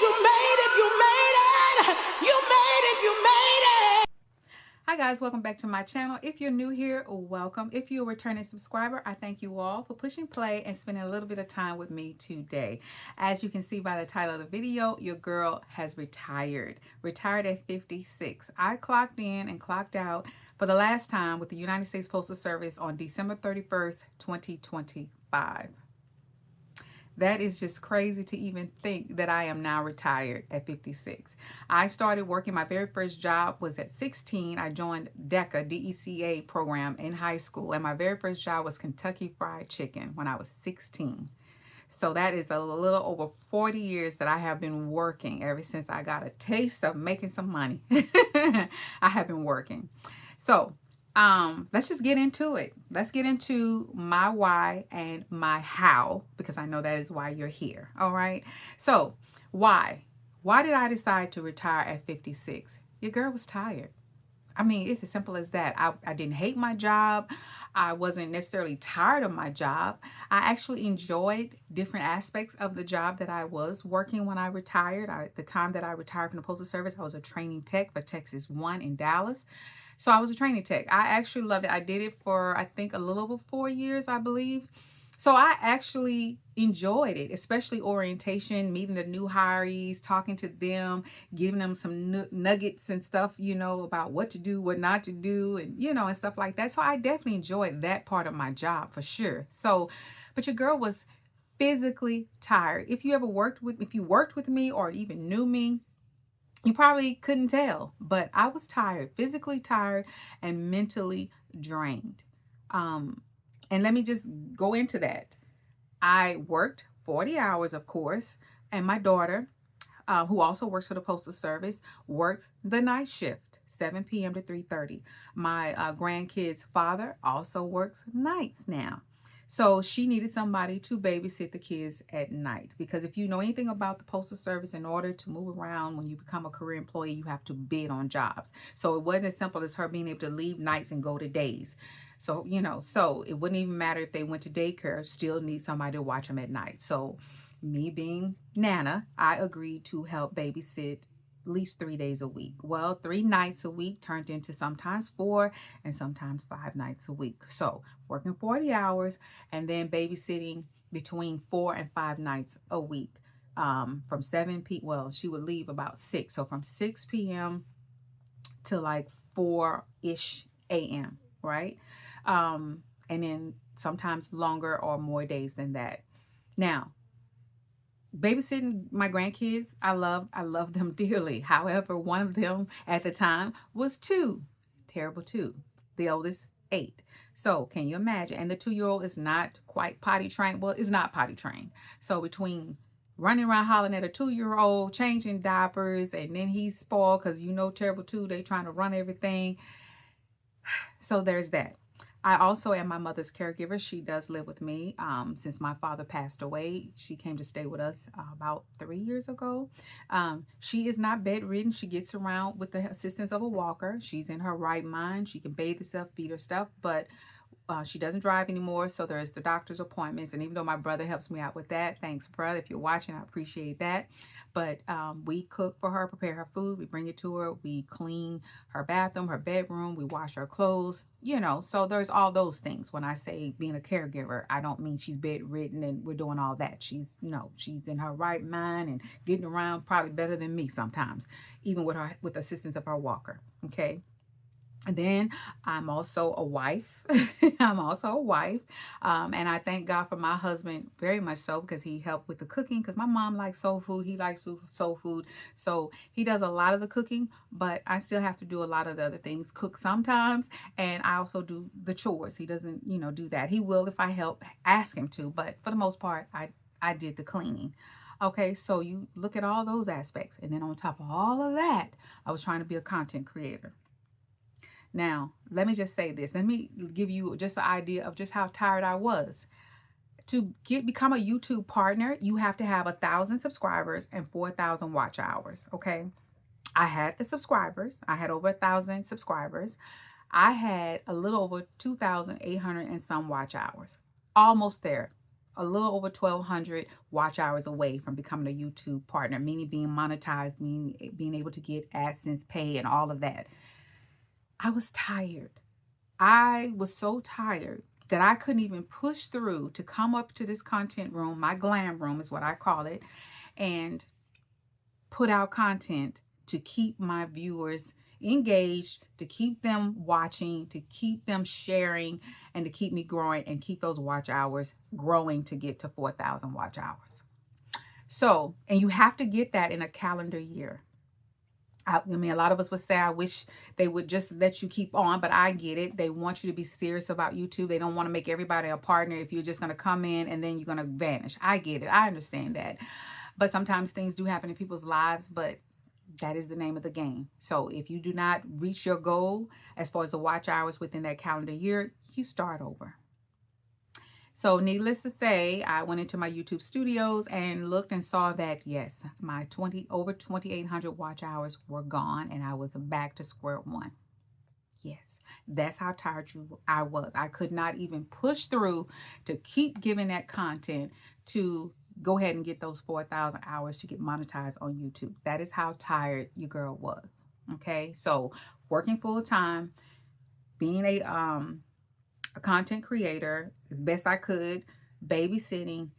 You made it. You made it. You made it. You made it. Hi guys, welcome back to my channel. If you're new here, welcome. If you're a returning subscriber, I thank you all for pushing play and spending a little bit of time with me today. As you can see by the title of the video, your girl has retired at 56. I clocked in and clocked out for the last time with the United States Postal Service on December 31st, 2025. That is just crazy to even think that I am now retired at 56. I started working, my very first job was at 16. I joined DECA, D-E-C-A program in high school. And my very first job was Kentucky Fried Chicken when I was 16. So that is a little over 40 years that I have been working ever since I got a taste of making some money. I have been working. So let's just get into it. Let's get into my why and my how, because I know that is why you're here. All right. So why did I decide to retire at 56? Your girl was tired. I mean, it's as simple as that. I didn't hate my job. I wasn't necessarily tired of my job. I actually enjoyed different aspects of the job that I was working when I retired. At the time that I retired from the Postal Service, I was a training tech for Texas 1 in Dallas. So I was a training tech. I actually loved it. I did it for, I think, a little over 4 years, I believe. So I actually enjoyed it, especially orientation, meeting the new hirees, talking to them, giving them some nuggets and stuff, about what to do, what not to do, and, and stuff like that. So I definitely enjoyed that part of my job for sure. So, but your girl was physically tired. If you worked with me or even knew me, you probably couldn't tell, but I was tired, physically tired and mentally drained. And let me just go into that. I worked 40 hours, of course, and my daughter, who also works for the Postal Service, works the night shift, 7 p.m. to 3:30. My grandkid's father also works nights now. So she needed somebody to babysit the kids at night, because if you know anything about the Postal Service, in order to move around when you become a career employee, you have to bid on jobs. So it wasn't as simple as her being able to leave nights and go to days. So, so it wouldn't even matter if they went to daycare, still need somebody to watch them at night. So me being Nana, I agreed to help babysit at least 3 days a week. Well, 3 nights a week turned into sometimes 4 and sometimes 5 nights a week. So working 40 hours and then babysitting between 4 and 5 nights a week. From 7 p.m. Well, she would leave about 6. So from 6 p.m. to like 4-ish a.m. Right? And then sometimes longer or more days than that. Now, babysitting my grandkids, I love them dearly. However, one of them at the time was 2, terrible 2. The oldest 8. So can you imagine? And the 2-year-old is not quite potty trained. Well, it's not potty trained. So between running around hollering at a 2-year-old, changing diapers, and then he's spoiled because terrible 2, they trying to run everything. So there's that. I also am my mother's caregiver. She does live with me. Since my father passed away, she came to stay with us about 3 years ago. She is not bedridden. She gets around with the assistance of a walker. She's in her right mind. She can bathe herself, feed her stuff, but she doesn't drive anymore. So there's the doctor's appointments. And even though my brother helps me out with that, thanks, brother. If you're watching, I appreciate that. But we cook for her, prepare her food. We bring it to her. We clean her bathroom, her bedroom. We wash her clothes, so there's all those things. When I say being a caregiver, I don't mean she's bedridden and we're doing all that. She's in her right mind and getting around probably better than me sometimes, even with assistance of her walker. Okay. And then I'm also a wife. I'm also a wife. And I thank God for my husband very much so, because he helped with the cooking, because my mom likes soul food. He likes soul food. So he does a lot of the cooking, but I still have to do a lot of the other things, cook sometimes. And I also do the chores. He doesn't, do that. He will if I ask him to. But for the most part, I did the cleaning. Okay, so you look at all those aspects. And then on top of all of that, I was trying to be a content creator. Now, let me just say this. Let me give you just an idea of just how tired I was. To become a YouTube partner, you have to have 1,000 subscribers and 4,000 watch hours, okay? I had the subscribers. I had over 1,000 subscribers. I had a little over 2,800 and some watch hours. Almost there. a little over 1,200 watch hours away from becoming a YouTube partner, meaning being monetized, being able to get AdSense pay and all of that. I was tired. I was so tired that I couldn't even push through to come up to this content room, my glam room is what I call it, and put out content to keep my viewers engaged, to keep them watching, to keep them sharing, and to keep me growing and keep those watch hours growing to get to 4,000 watch hours. So, and you have to get that in a calendar year. I mean, a lot of us would say, I wish they would just let you keep on, but I get it. They want you to be serious about YouTube. They don't want to make everybody a partner if you're just going to come in and then you're going to vanish. I get it. I understand that. But sometimes things do happen in people's lives, but that is the name of the game. So if you do not reach your goal as far as the watch hours within that calendar year, you start over. So needless to say, I went into my YouTube studios and looked and saw that, yes, my over 2,800 watch hours were gone and I was back to square one. Yes, that's how tired I was. I could not even push through to keep giving that content to go ahead and get those 4,000 hours to get monetized on YouTube. That is how tired your girl was. Okay, so working full time, being a content creator as best I could, babysitting,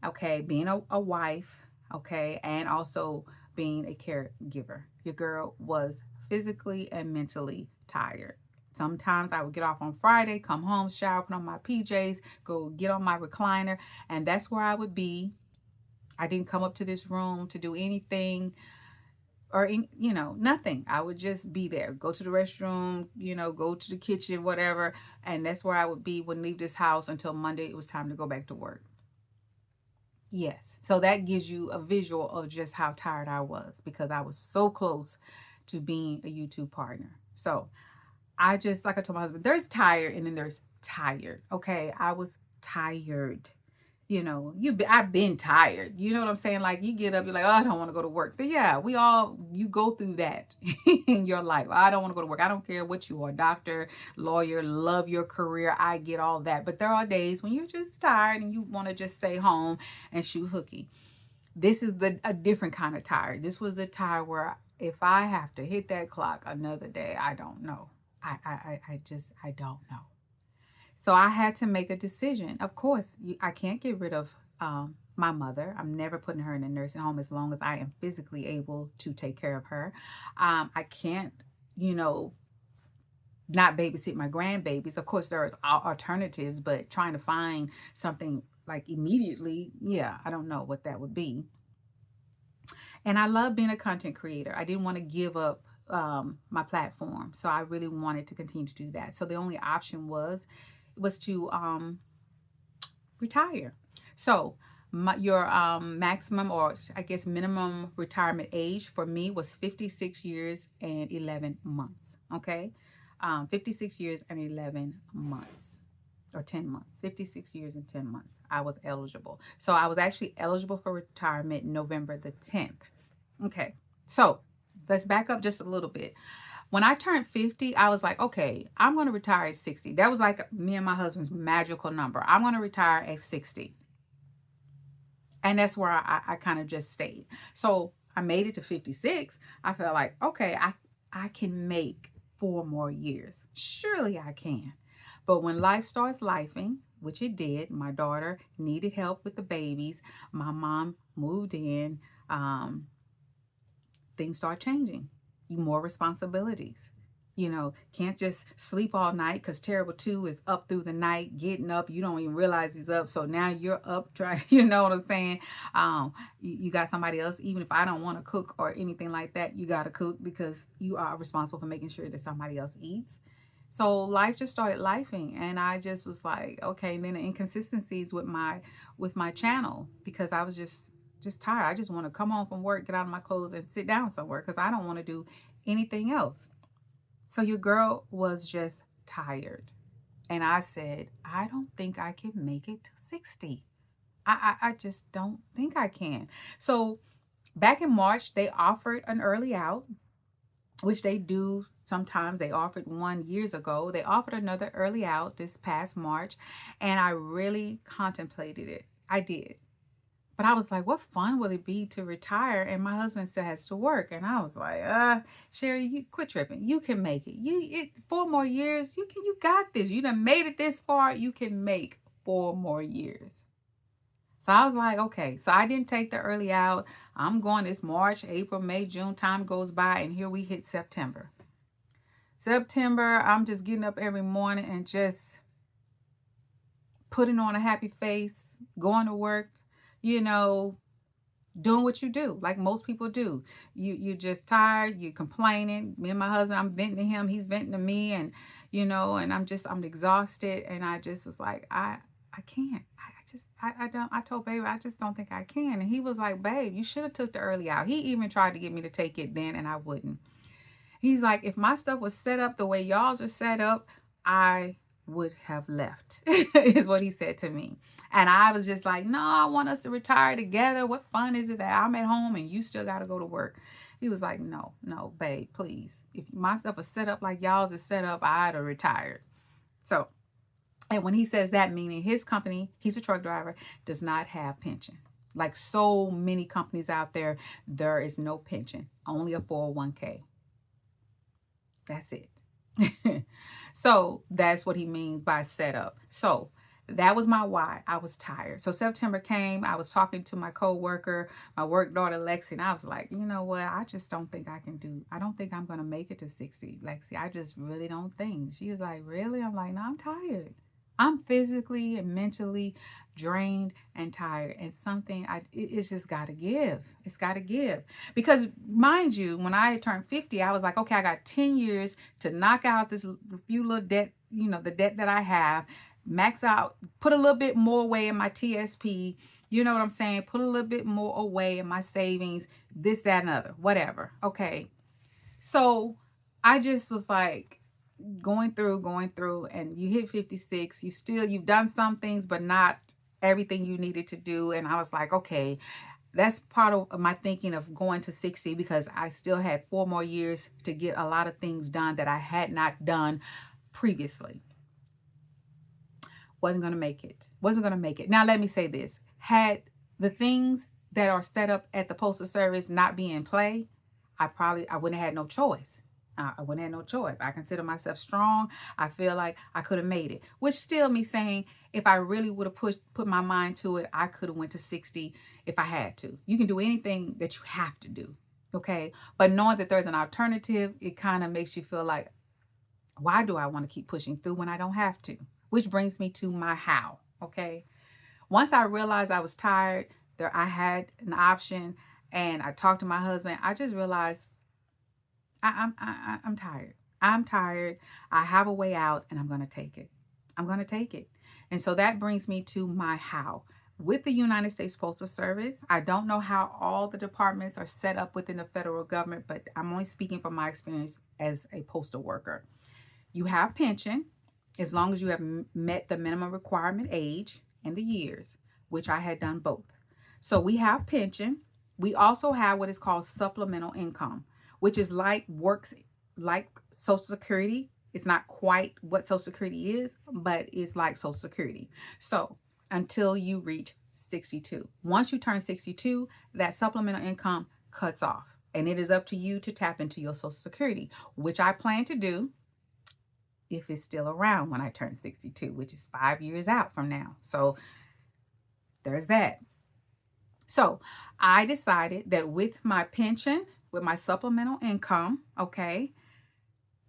okay, being a wife, okay, and also being a caregiver. Your girl was physically and mentally tired. Sometimes I would get off on Friday, come home, shower, put on my PJs, go get on my recliner, and that's where I would be. I didn't come up to this room to do anything or, nothing. I would just be there, go to the restroom, go to the kitchen, whatever. And that's where I would be, wouldn't leave this house until Monday. It was time to go back to work. Yes. So that gives you a visual of just how tired I was because I was so close to being a YouTube partner. So I just, like I told my husband, there's tired and then there's tired. Okay. I was tired. I've been tired. You know what I'm saying? Like you get up, you're like, oh, I don't want to go to work. But yeah, you go through that in your life. I don't want to go to work. I don't care what you are, doctor, lawyer, love your career. I get all that. But there are days when you're just tired and you want to just stay home and shoot hooky. This is a different kind of tired. This was the tired where if I have to hit that clock another day, I don't know. I don't know. So I had to make a decision. Of course, I can't get rid of my mother. I'm never putting her in a nursing home as long as I am physically able to take care of her. I can't, not babysit my grandbabies. Of course, there's alternatives, but trying to find something like immediately, yeah, I don't know what that would be. And I love being a content creator. I didn't want to give up my platform. So I really wanted to continue to do that. So the only option was to retire. So your maximum, or I guess minimum retirement age for me was 56 years and 11 months. Okay. 56 years and 11 months or 10 months, 56 years and 10 months. I was eligible. So I was actually eligible for retirement November the 10th. Okay. So let's back up just a little bit. When I turned 50, I was like, okay, I'm going to retire at 60. That was like me and my husband's magical number. I'm going to retire at 60. And that's where I kind of just stayed. So I made it to 56. I felt like, okay, I can make 4 more years. Surely I can. But when life starts lifing, which it did, my daughter needed help with the babies. My mom moved in. Things start changing. More responsibilities. Can't just sleep all night because Terrible 2 is up through the night, getting up. You don't even realize he's up. So now you're up trying, you know what I'm saying? You got somebody else. Even if I don't want to cook or anything like that, you got to cook because you are responsible for making sure that somebody else eats. So life just started lifing, and I just was like, okay. And then the inconsistencies with my channel, because I was just tired. I just want to come home from work, get out of my clothes and sit down somewhere because I don't want to do anything else. So your girl was just tired. And I said, I don't think I can make it to 60. I just don't think I can. So back in March, they offered an early out, which they do sometimes. They offered one years ago. They offered another early out this past March, and I really contemplated it. I did. But I was like, what fun will it be to retire? And my husband still has to work. And I was like, Sherry, you quit tripping. You can make it. 4 more years. You got this. You done made it this far. You can make 4 more years. So I was like, okay. So I didn't take the early out. I'm going this March, April, May, June. Time goes by. And here we hit September. I'm just getting up every morning and just putting on a happy face, going to work, doing what you do, like most people do. You just tired, you complaining. Me and my husband, I'm venting to him, he's venting to me, and and I'm exhausted, and I just was like, I can't. I told baby, I just don't think I can. And he was like, babe, you should have took the early out. He even tried to get me to take it then, and I wouldn't. He's like, if my stuff was set up the way y'all's are set up, I would have left, is what he said to me. And I was just like, no, I want us to retire together. What fun is it that I'm at home and you still got to go to work? He was like, no, babe, please. If my stuff was set up like y'all's is set up, I'd have retired. So, and when he says that, meaning his company, he's a truck driver, does not have pension. Like so many companies out there, there is no pension, only a 401k. That's it. So that's what he means by setup. So that was my why. I was tired. So September came. I was talking to my co-worker, my work daughter, Lexi, and I was like, you know what? I just don't think I don't think I'm going to make it to 60, Lexi. I just really don't think. She was like, really? I'm like, no, I'm tired. I'm physically and mentally drained and tired, and it's just got to give. It's got to give. Because mind you, when I turned 50, I was like, okay, I got 10 years to knock out this few little debt, the debt that I have, max out, put a little bit more away in my TSP, you know what I'm saying? Put a little bit more away in my savings, this, that, and other, whatever. Okay. So I just was like, going through, and you hit 56, you've done some things, but not everything you needed to do. And I was like, okay, that's part of my thinking of going to 60, because I still had 4 more years to get a lot of things done that I had not done previously. Wasn't going to make it. Now, let me say this. Had the things that are set up at the Postal Service not be in play, I wouldn't have had no choice. I wouldn't have no choice. I consider myself strong. I feel like I could have made it, which still me saying, if I really would have put my mind to it, I could have went to 60 if I had to. You can do anything that you have to do. Okay. But knowing that there's an alternative, it kind of makes you feel like, why do I want to keep pushing through when I don't have to? Which brings me to my how. Okay. Once I realized I was tired, I had an option, and I talked to my husband, I just realized I'm tired. I'm tired. I have a way out, and I'm going to take it. And so that brings me to my how. With the United States Postal Service, I don't know how all the departments are set up within the federal government, but I'm only speaking from my experience as a postal worker. You have pension as long as you have met the minimum requirement age and the years, which I had done both. So we have pension. We also have what is called supplemental income, which is works like Social Security. It's not quite what Social Security is, but it's like Social Security. So until you reach 62. Once you turn 62, that supplemental income cuts off, and it is up to you to tap into your Social Security, which I plan to do if it's still around when I turn 62, which is 5 years out from now. So there's that. So I decided that with my pension, with my supplemental income, okay,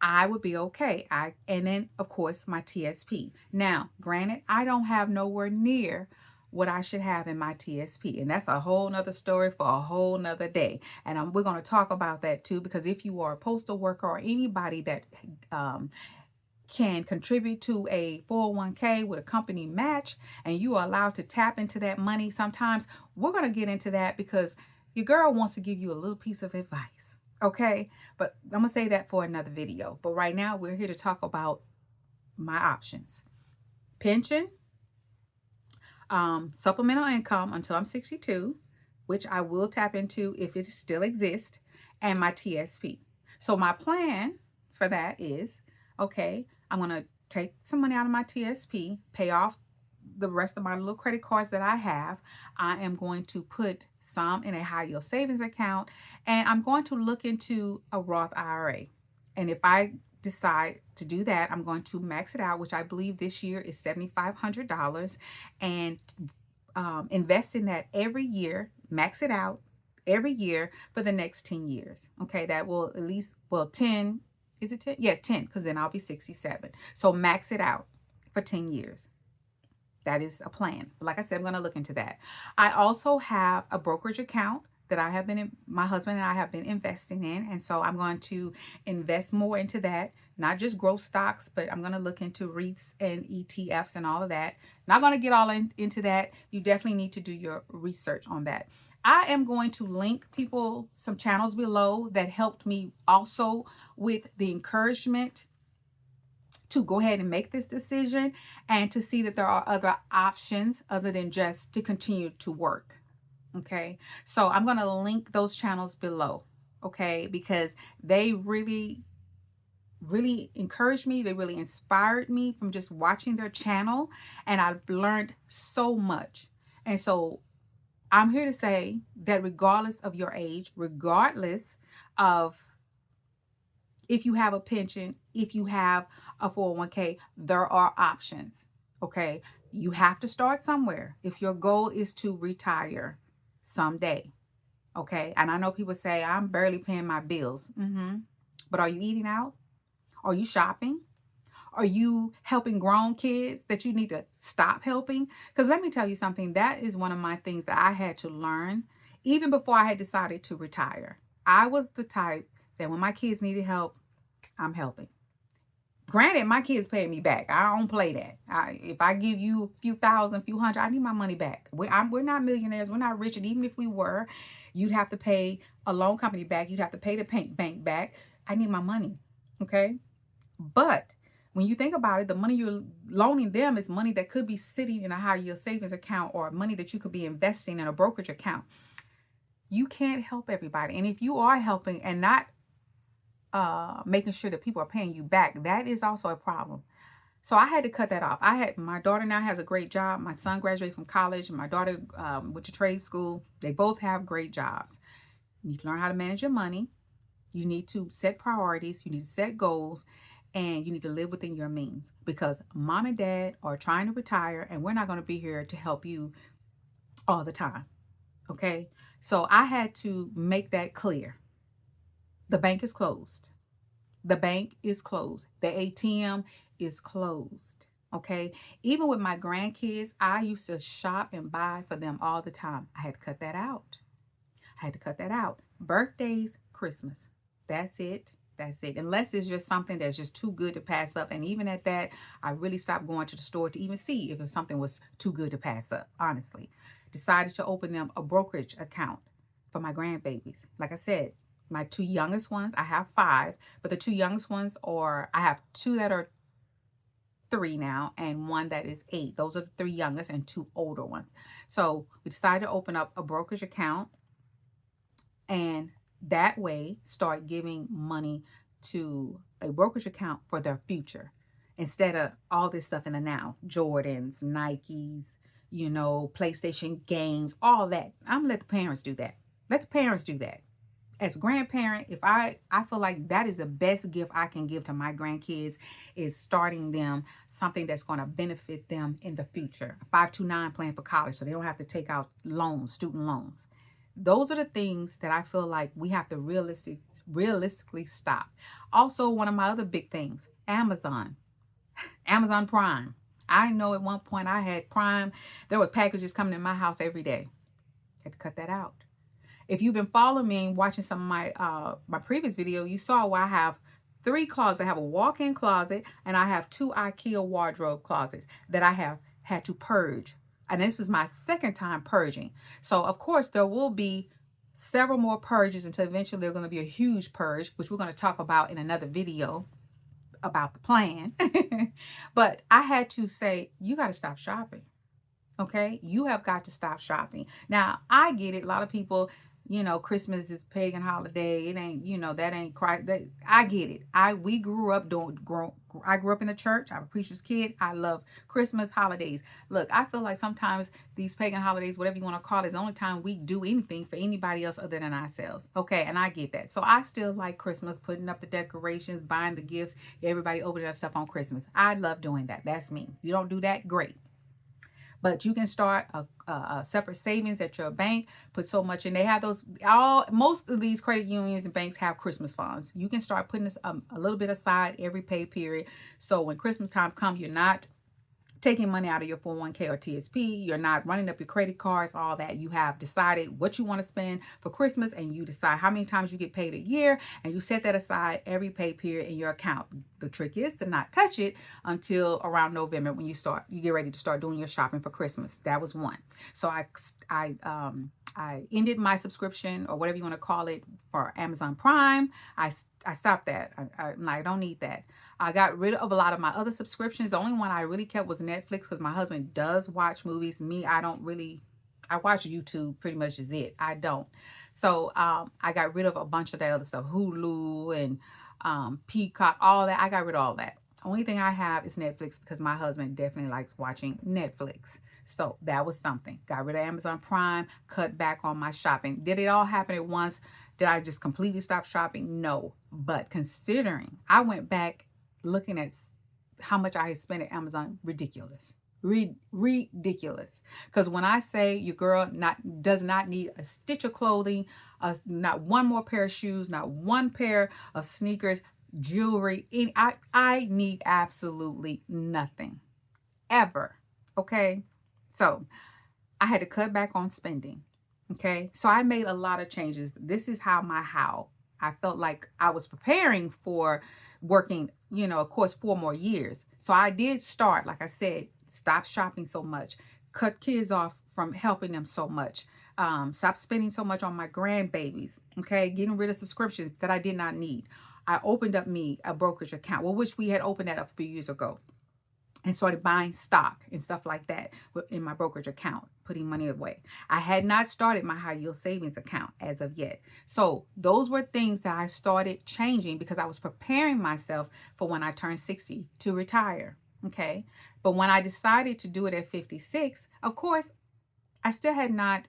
I would be okay. And then of course my TSP. Now, granted, I don't have nowhere near what I should have in my TSP, and that's a whole nother story for a whole nother day. And we're going to talk about that too, because if you are a postal worker or anybody that can contribute to a 401k with a company match, and you are allowed to tap into that money, sometimes we're going to get into that, because your girl wants to give you a little piece of advice. Okay. But I'm going to say that for another video. But right now we're here to talk about my options. Pension, supplemental income until I'm 62, which I will tap into if it still exists, and my TSP. So my plan for that is, okay, I'm going to take some money out of my TSP, pay off the rest of my little credit cards that I have, I am going to put some in a high yield savings account, and I'm going to look into a Roth IRA. And if I decide to do that, I'm going to max it out, which I believe this year is $7,500, and invest in that every year, max it out every year for the next 10 years. Okay, that will at least, well, 10, is it 10? Yeah, 10, because then I'll be 67. So max it out for 10 years. That is a plan. But like I said, I'm going to look into that. I also have a brokerage account that I have been, my husband and I have been investing in. And so I'm going to invest more into that, not just growth stocks, but I'm going to look into REITs and ETFs and all of that. Not going to get all into that. You definitely need to do your research on that. I am going to link people, some channels below that helped me also with the encouragement to go ahead and make this decision, and to see that there are other options other than just to continue to work. Okay, so I'm going to link those channels below, okay, because they really encouraged me. They really inspired me from just watching their channel, and I've learned so much. And so I'm here to say that regardless of your age, regardless of if you have a pension, if you have a 401k, there are options. Okay, you have to start somewhere if your goal is to retire someday. Okay, and I know people say I'm barely paying my bills. But are you eating out? Are you shopping? Are you helping grown kids that you need to stop helping? Because let me tell you something, that is one of my things that I had to learn even before I had decided to retire. I was the type that when my kids needed help, I'm helping. Granted, my kids pay me back. I don't play that. If I give you a few thousand, few hundred, I need my money back. We're not millionaires. We're not rich. And even if we were, you'd have to pay a loan company back. You'd have to pay the bank back. I need my money. Okay. But when you think about it, the money you're loaning them is money that could be sitting in a high yield savings account, or money that you could be investing in a brokerage account. You can't help everybody. And if you are helping and not making sure that people are paying you back, that is also a problem. So I had to cut that off. My daughter now has a great job. My son graduated from college, and my daughter went to trade school. They both have great jobs. You need to learn how to manage your money. You need to set priorities. You need to set goals, and you need to live within your means, because mom and dad are trying to retire, and we're not going to be here to help you all the time. Okay. So I had to make that clear. The bank is closed. The bank is closed. The ATM is closed. Okay. Even with my grandkids, I used to shop and buy for them all the time. I had to cut that out. Birthdays, Christmas. That's it. Unless it's just something that's just too good to pass up. And even at that, I really stopped going to the store to even see if something was too good to pass up, honestly. Decided to open them a brokerage account for my grandbabies. Like I said, my two youngest ones, I have 5, but the two youngest ones I have 2 that are 3 now, and 1 that is 8. Those are the 3 youngest and 2 older ones. So we decided to open up a brokerage account, and that way start giving money to a brokerage account for their future, instead of all this stuff in the now. Jordans, Nikes, PlayStation games, all that. I'm gonna let the parents do that. As a grandparent, if I feel like that is the best gift I can give to my grandkids, is starting them something that's going to benefit them in the future. A 529 plan for college, so they don't have to take out loans, student loans. Those are the things that I feel like we have to realistically stop. Also, one of my other big things, Amazon Prime. I know at one point I had Prime. There were packages coming in my house every day. Had to cut that out. If you've been following me and watching some of my previous video, you saw where I have 3 closets. I have a walk-in closet, and I have 2 IKEA wardrobe closets that I have had to purge. And this is my second time purging. So of course there will be several more purges until eventually there's going to be a huge purge, which we're going to talk about in another video about the plan. But I had to say, you got to stop shopping. Okay, you have got to stop shopping. Now, I get it. A lot of people, you know, Christmas is pagan holiday. It ain't, you know, that ain't Christ. That, I get it. We grew up I grew up in the church. I'm a preacher's kid. I love Christmas holidays. Look, I feel like sometimes these pagan holidays, whatever you want to call it, is the only time we do anything for anybody else other than ourselves. Okay, and I get that. So I still like Christmas, putting up the decorations, buying the gifts, everybody opening up stuff on Christmas. I love doing that. That's me. You don't do that, great. But you can start a separate savings at your bank, put so much in. They have those, most of these credit unions and banks have Christmas funds. You can start putting this a little bit aside every pay period. So when Christmas time comes, you're not taking money out of your 401k or TSP. You're not running up your credit cards, all that. You have decided what you want to spend for Christmas, and you decide how many times you get paid a year, and you set that aside every pay period in your account. The trick is to not touch it until around November when you get ready to start doing your shopping for Christmas. That was one. So I ended my subscription, or whatever you want to call it, for Amazon Prime. I stopped that. I don't need that. I got rid of a lot of my other subscriptions. The only one I really kept was Netflix, because my husband does watch movies. Me, I watch YouTube pretty much is it. I don't. So I got rid of a bunch of that other stuff, Hulu and Peacock, all that. I got rid of all that. Only thing I have is Netflix, because my husband definitely likes watching Netflix. So that was something. Got rid of Amazon Prime, cut back on my shopping. Did it all happen at once? Did I just completely stop shopping? No. But considering, I went back looking at how much I had spent at Amazon, ridiculous. Ridiculous. Because when I say your girl does not need a stitch of clothing, not one more pair of shoes, not one pair of sneakers, jewelry, I need absolutely nothing ever. Okay, so I had to cut back on spending. Okay, so I made a lot of changes. This is how I felt like I was preparing for working, you know, of course, 4 more years. So I did start, like I said, stop shopping so much, cut kids off from helping them so much, stop spending so much on my grandbabies. Okay, getting rid of subscriptions that I did not need. I opened up a brokerage account, well, which we had opened that up a few years ago, and started buying stock and stuff like that in my brokerage account, putting money away. I had not started my high yield savings account as of yet. So those were things that I started changing because I was preparing myself for when I turned 60 to retire. Okay. But when I decided to do it at 56, of course, I still had not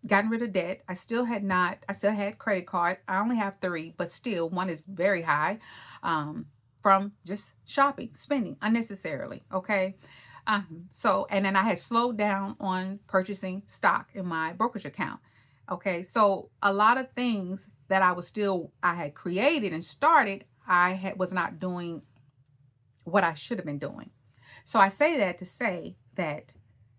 gotten rid of debt. I still had credit cards. I only have 3, but still one is very high. From just shopping, spending unnecessarily. Okay. So, and then I had slowed down on purchasing stock in my brokerage account. Okay. So a lot of things that I had created and started, was not doing what I should have been doing. So I say that to say that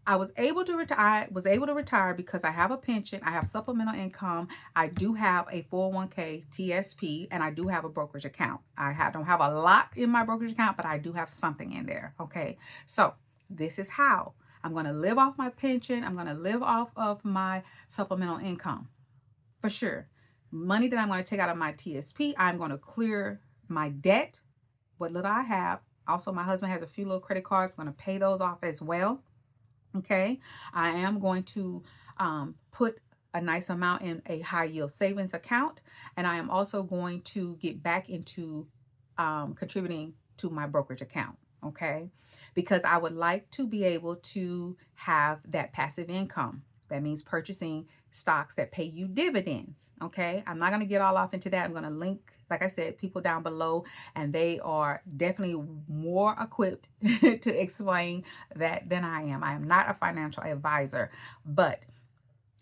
I was able to retire because I have a pension, I have supplemental income, I do have a 401k TSP, and I do have a brokerage account. Don't have a lot in my brokerage account, but I do have something in there. Okay, so this is how I'm going to live off my pension. I'm going to live off of my supplemental income for sure. Money that I'm going to take out of my TSP, I'm going to clear my debt, what little I have. Also, my husband has a few little credit cards. I'm going to pay those off as well. Okay, I am going to put a nice amount in a high yield savings account, and I am also going to get back into contributing to my brokerage account. Okay, because I would like to be able to have that passive income. That means purchasing stocks that pay you dividends. Okay, I'm not going to get all off into that. I'm going to link, like I said, people down below, and they are definitely more equipped to explain that than I am. I am not a financial advisor, but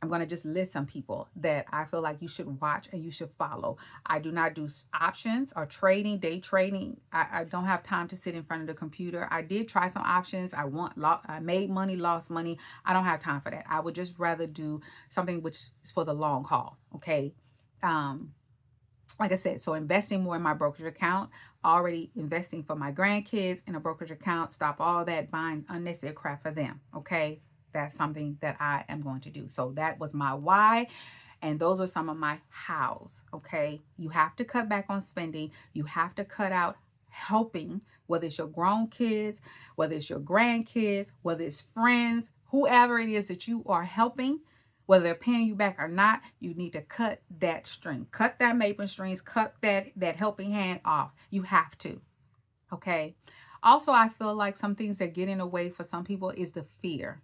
I'm going to just list some people that I feel like you should watch and you should follow. I do not do options or trading, day trading. I don't have time to sit in front of the computer. I did try some options. I made money, lost money. I don't have time for that. I would just rather do something which is for the long haul. Okay. Like I said, so investing more in my brokerage account, already investing for my grandkids in a brokerage account, stop all that buying unnecessary crap for them. Okay. That's something that I am going to do. So that was my why. And those are some of my hows. Okay. You have to cut back on spending. You have to cut out helping, whether it's your grown kids, whether it's your grandkids, whether it's friends, whoever it is that you are helping. Whether they're paying you back or not, you need to cut that string. Cut that apron strings, cut that helping hand off. You have to. Okay. Also, I feel like some things that get in the way for some people is the fear,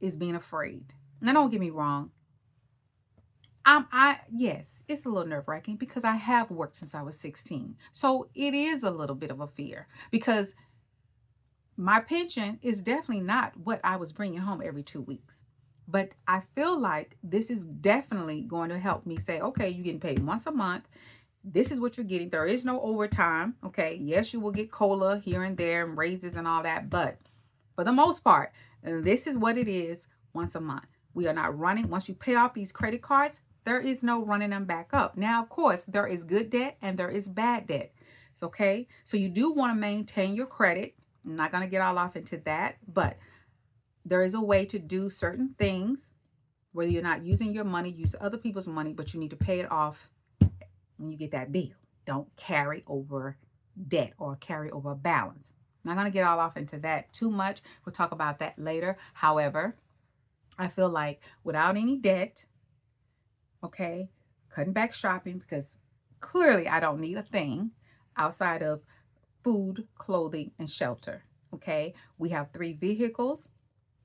is being afraid. Now, don't get me wrong. Yes, it's a little nerve-wracking because I have worked since I was 16. So it is a little bit of a fear because my pension is definitely not what I was bringing home every 2 weeks. But I feel like this is definitely going to help me say, okay, you're getting paid once a month. This is what you're getting. There is no overtime. Okay. Yes, you will get COLA here and there and raises and all that. But for the most part, this is what it is once a month. We are not running. Once you pay off these credit cards, there is no running them back up. Now, of course, there is good debt and there is bad debt. It's okay. So you do want to maintain your credit. I'm not going to get all off into that, but there is a way to do certain things where you're not using your money, use other people's money, but you need to pay it off when you get that bill. Don't carry over debt or carry over balance. I'm not going to get all off into that too much. We'll talk about that later. However, I feel like without any debt, okay, cutting back shopping because clearly I don't need a thing outside of food, clothing, and shelter. Okay, we have 3 vehicles.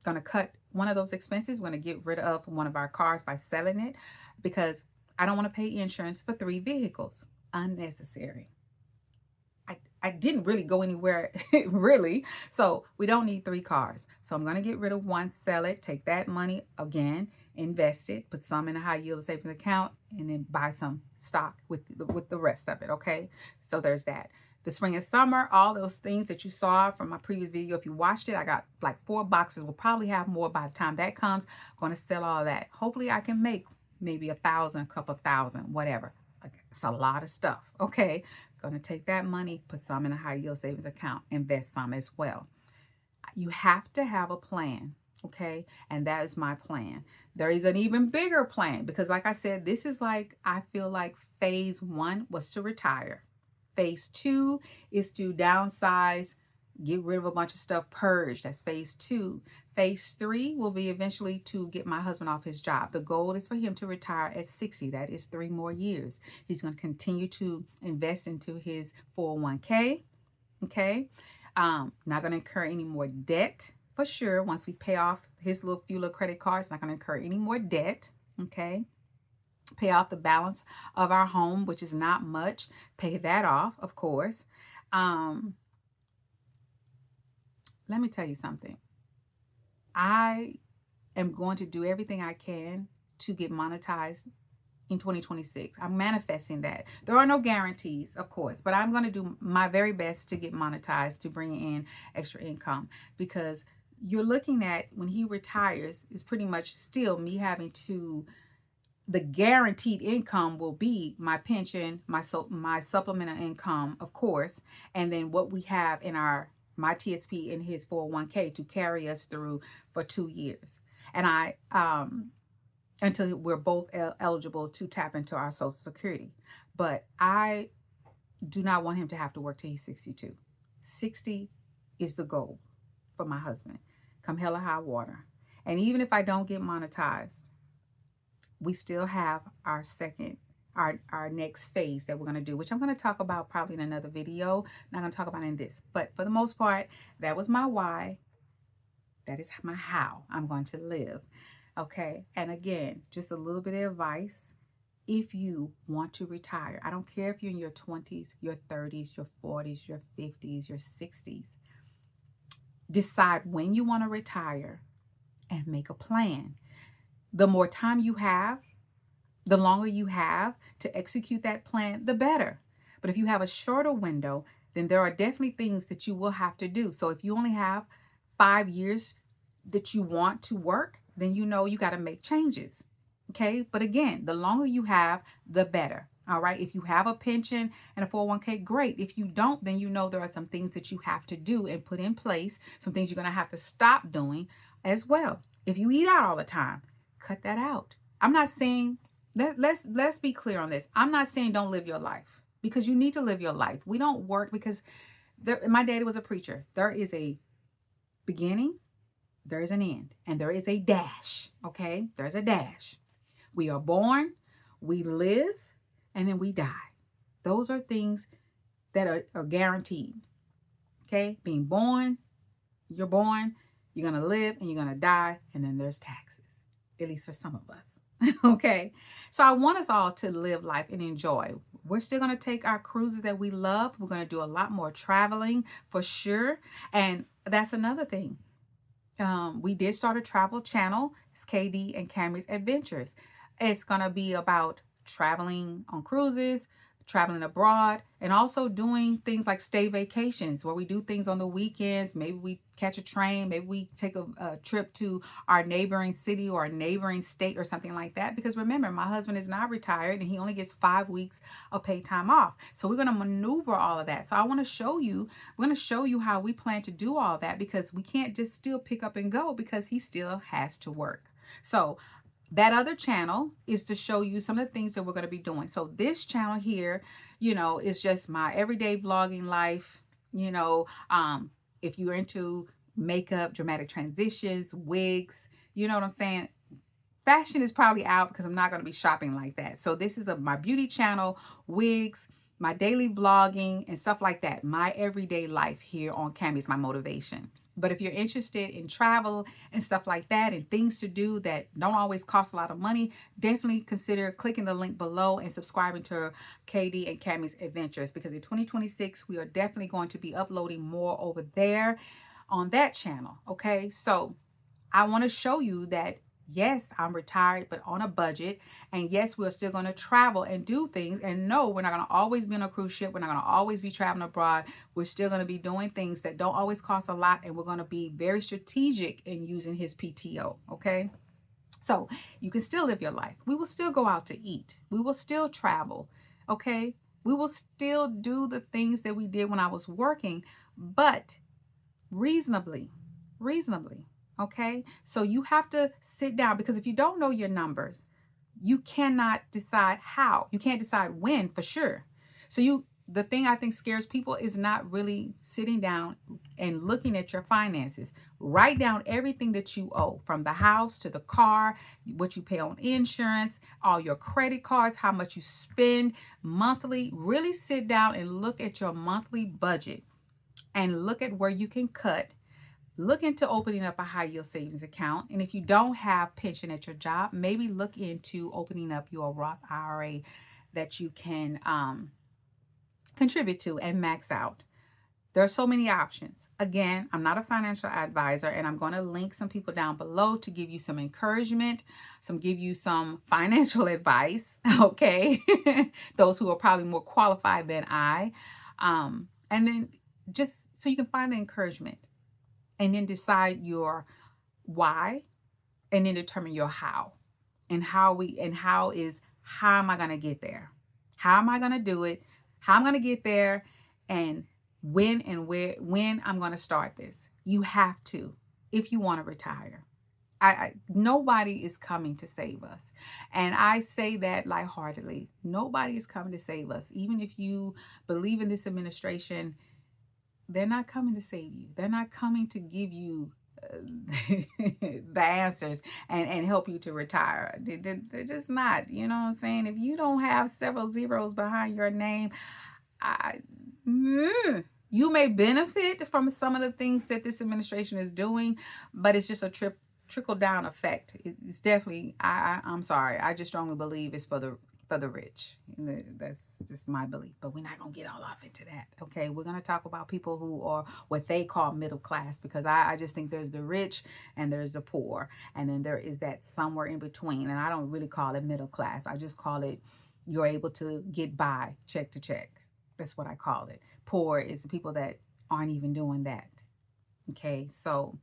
Going to cut one of those expenses. We're going to get rid of one of our cars by selling it because I don't want to pay insurance for 3 vehicles. Unnecessary. I didn't really go anywhere, really. So we don't need 3 cars. So I'm going to get rid of one, sell it, take that money again, invest it, put some in a high yield savings account, and then buy some stock with the rest of it. Okay. So there's that. The spring and summer, all those things that you saw from my previous video, if you watched it, I got like 4 boxes. We'll probably have more by the time that comes. I'm going to sell all that. Hopefully I can make maybe 1,000, a couple of thousand, whatever. It's a lot of stuff. Okay. Going to take that money, put some in a high yield savings account, invest some as well. You have to have a plan. Okay. And that is my plan. There is an even bigger plan because like I said, this is like, I feel like phase 1 was to retire. Phase 2 is to downsize, get rid of a bunch of stuff, purge. That's phase 2. Phase 3 will be eventually to get my husband off his job. The goal is for him to retire at 60. That is 3 more years. He's going to continue to invest into his 401k. Okay. Not going to incur any more debt for sure. Once we pay off his few little credit cards, not going to incur any more debt. Okay. Pay off the balance of our home, which is not much. Pay that off, of course. Let me tell you something. I am going to do everything I can to get monetized in 2026. I'm manifesting that. There are no guarantees, of course, but I'm going to do my very best to get monetized, to bring in extra income, because you're looking at when he retires is pretty much still me having to, the guaranteed income will be my pension, my supplemental income, of course, and then what we have in my TSP in his 401k to carry us through for 2 years. And until we're both eligible to tap into our Social Security. But I do not want him to have to work till he's 62. 60 is the goal for my husband, come hell or high water. And even if I don't get monetized, we still have our next phase that we're going to do, which I'm going to talk about probably in another video. Not going to talk about in this, but for the most part, that was my why. That is my how I'm going to live. Okay. And again, just a little bit of advice. If you want to retire, I don't care if you're in your 20s, your 30s, your 40s, your 50s, your 60s, decide when you want to retire and make a plan. The more time you have, the longer you have to execute that plan, the better. But if you have a shorter window, then there are definitely things that you will have to do. So if you only have 5 years that you want to work, then you know you got to make changes. Okay. But again, the longer you have, the better. All right. If you have a pension and a 401k, great. If you don't, then you know there are some things that you have to do and put in place, some things you're going to have to stop doing as well. If you eat out all the time, cut that out. I'm not saying, let's be clear on this. I'm not saying don't live your life, because you need to live your life. We don't work because my daddy was a preacher. There is a beginning, there is an end, and there is a dash. Okay, there's a dash. We are born, we live, and then we die. Those are things that are guaranteed. Okay, being born, you're born, you're going to live, and you're going to die, and then there's taxes, at least for some of us. Okay, so I want us all to live life and enjoy. We're still going to take our cruises that we love. We're going to do a lot more traveling for sure. And that's another thing. We did start a travel channel. It's KD and Cammy's Adventures. It's going to be about traveling on cruises, traveling abroad, and also doing things like stay vacations where we do things on the weekends. Maybe we catch a train, maybe we take a trip to our neighboring city or a neighboring state or something like that. Because remember, my husband is not retired and he only gets 5 weeks of paid time off. So we're going to maneuver all of that. So I want to show you, we're going to show you how we plan to do all that, because we can't just still pick up and go because he still has to work. So that other channel is to show you some of the things that we're going to be doing. So this channel here, is just my everyday vlogging life. If you're into makeup, dramatic transitions, wigs, you know what I'm saying? Fashion is probably out because I'm not going to be shopping like that. So this is my beauty channel, wigs, my daily vlogging and stuff like that. My everyday life here on Cammy's My Motivation. But if you're interested in travel and stuff like that and things to do that don't always cost a lot of money, definitely consider clicking the link below and subscribing to KD and Cammy's Adventures, because in 2026, we are definitely going to be uploading more over there on that channel. Okay, so I want to show you that yes, I'm retired, but on a budget. And yes, we're still going to travel and do things. And no, we're not going to always be on a cruise ship. We're not going to always be traveling abroad. We're still going to be doing things that don't always cost a lot. And we're going to be very strategic in using his PTO. Okay. So you can still live your life. We will still go out to eat. We will still travel. Okay. We will still do the things that we did when I was working, but reasonably. Okay, so you have to sit down, because if you don't know your numbers, you cannot decide how. You can't decide when for sure. So the thing I think scares people is not really sitting down and looking at your finances. Write down everything that you owe, from the house to the car, what you pay on insurance, all your credit cards, how much you spend monthly. Really sit down and look at your monthly budget and look at where you can cut. Look into opening up a high yield savings account. And if you don't have pension at your job, maybe look into opening up your Roth IRA that you can contribute to and max out. There are so many options. Again, I'm not a financial advisor, and I'm going to link some people down below to give you some encouragement, give you some financial advice, okay? Those who are probably more qualified than I. And then just so you can find the encouragement. And then decide your why, and then determine your how. And how am I going to get there? How am I going to do it? How I'm going to get there, and when and when I'm going to start this. You have to, if you want to retire. Nobody is coming to save us. And I say that lightheartedly. Nobody is coming to save us. Even if you believe in this administration, they're not coming to save you. They're not coming to give you the answers and help you to retire. They're just not. You know what I'm saying? If you don't have several zeros behind your name, you may benefit from some of the things that this administration is doing, but it's just a trickle down effect. It's definitely, I'm sorry, I just strongly believe it's for the rich. That's just my belief, but we're not gonna get all off into that. Okay, we're gonna talk about people who are what they call middle class, because I just think there's the rich and there's the poor, and then there is that somewhere in between, and I don't really call it middle class. I just call it you're able to get by check to check. That's what I call it. Poor is the people that aren't even doing that. Okay, so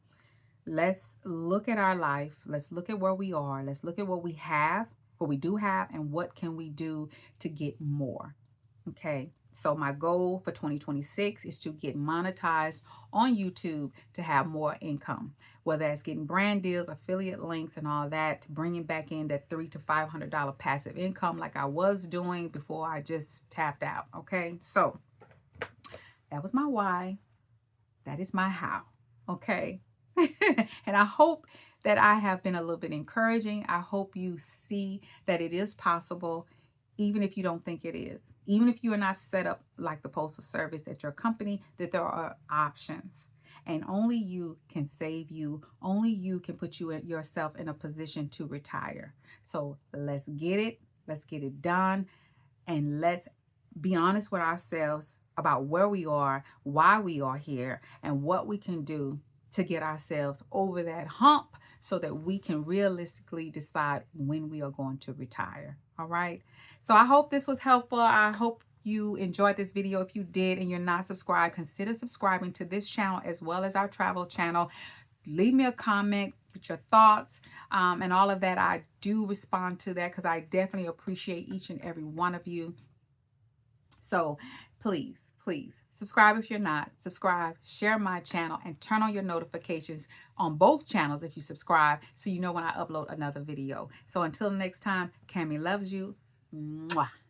let's look at our life. Let's look at where we are. Let's look at what we have, what we do have, and what can we do to get more. Okay, so my goal for 2026 is to get monetized on YouTube to have more income, whether that's getting brand deals, affiliate links, and all that, bringing back in that $300 to $500 passive income like I was doing before I just tapped out. Okay, so that was my why. That is my how. Okay, And I hope that I have been a little bit encouraging. I hope you see that it is possible, even if you don't think it is. Even if you are not set up like the Postal Service at your company, that there are options. And only you can save you. Only you can put yourself in a position to retire. So let's get it. Let's get it done. And let's be honest with ourselves about where we are, why we are here, and what we can do to get ourselves over that hump so that we can realistically decide when we are going to retire. All right. So I hope this was helpful. I hope you enjoyed this video. If you did and you're not subscribed, consider subscribing to this channel as well as our travel channel. Leave me a comment with your thoughts and all of that. I do respond to that because I definitely appreciate each and every one of you. So please, please subscribe if you're not. Subscribe, share my channel, and turn on your notifications on both channels if you subscribe so you know when I upload another video. So until next time, Cami loves you. Mwah.